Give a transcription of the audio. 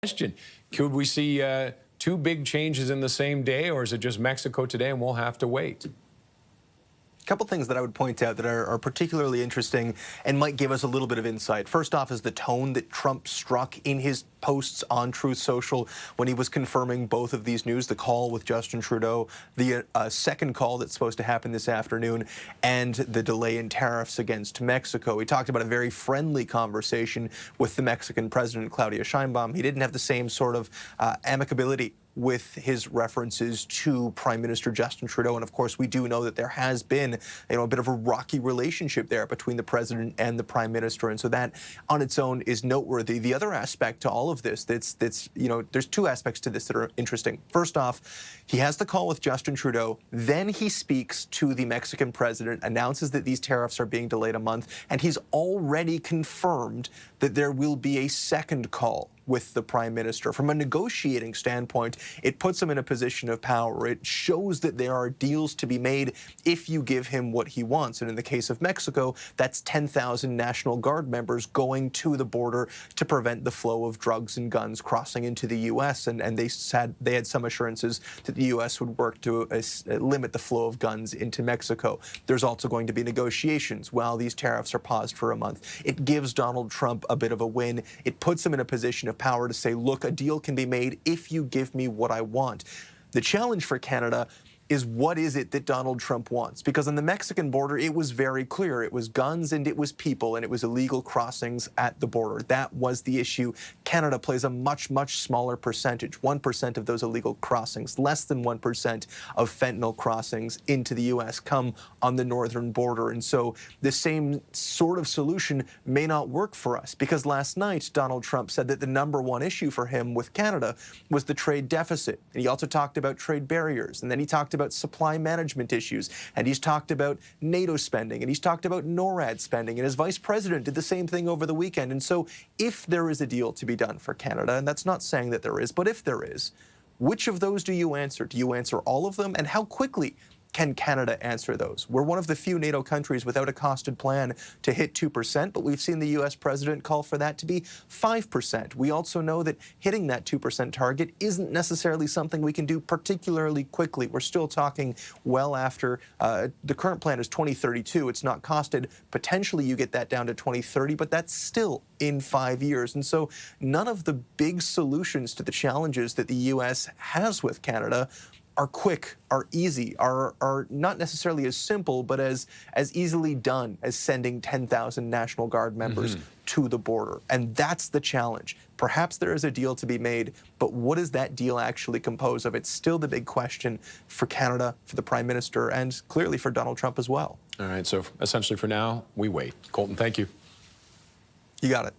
Question, could we see two big changes in the same day, or is it just Mexico today and we'll have to wait? A couple things that I would point out that are particularly interesting and might give us a little bit of insight. First off is the tone that Trump struck in his posts on Truth Social when he was confirming both of these news, the call with Justin Trudeau, the second call that's supposed to happen this afternoon, and the delay in tariffs against Mexico. He talked about a very friendly conversation with the Mexican president, Claudia Sheinbaum. He didn't have the same sort of amicability with his references to Prime Minister Justin Trudeau. And of course, we do know that there has been, a bit of a rocky relationship there between the president and the prime minister. And so that on its own is noteworthy. The other aspect to all of this there's two aspects to this that are interesting. First off, he has the call with Justin Trudeau. Then he speaks to the Mexican president, announces that these tariffs are being delayed a month, and he's already confirmed that there will be a second call with the prime minister. From a negotiating standpoint, it puts him in a position of power. It shows that there are deals to be made if you give him what he wants. And in the case of Mexico, that's 10,000 National Guard members going to the border to prevent the flow of drugs and guns crossing into the U.S. And they had some assurances that the U.S. would work to limit the flow of guns into Mexico. There's also going to be negotiations while these tariffs are paused for a month. It gives Donald Trump a bit of a win. It puts him in a position of power to say, look, a deal can be made if you give me what I want. The challenge for Canada is, what is it that Donald Trump wants? Because on the Mexican border, it was very clear. It was guns and it was people, and it was illegal crossings at the border. That was the issue. Canada plays a much, much smaller percentage, 1% of those illegal crossings, less than 1% of fentanyl crossings into the U.S. come on the northern border. And so the same sort of solution may not work for us, because last night, Donald Trump said that the #1 issue for him with Canada was the trade deficit. And he also talked about trade barriers, and then he talked about supply management issues, and he's talked about NATO spending, and he's talked about NORAD spending, and his vice president did the same thing over the weekend. And so if there is a deal to be done for Canada, and that's not saying that there is, but if there is, which of those do you answer? Do you answer all of them? And how quickly can Canada answer those? We're one of the few NATO countries without a costed plan to hit 2%, but we've seen the U.S. president call for that to be 5%. We also know that hitting that 2% target isn't necessarily something we can do particularly quickly. We're still talking well after, the current plan is 2032. It's not costed. Potentially you get that down to 2030, but that's still in 5 years. And so none of the big solutions to the challenges that the U.S. has with Canada are quick, are easy, are not necessarily as simple, but as easily done as sending 10,000 National Guard members to the border. And that's the challenge. Perhaps there is a deal to be made, but what does that deal actually compose of? It's still the big question for Canada, for the Prime Minister, and clearly for Donald Trump as well. All right, so essentially for now, we wait. Colton, thank you. You got it.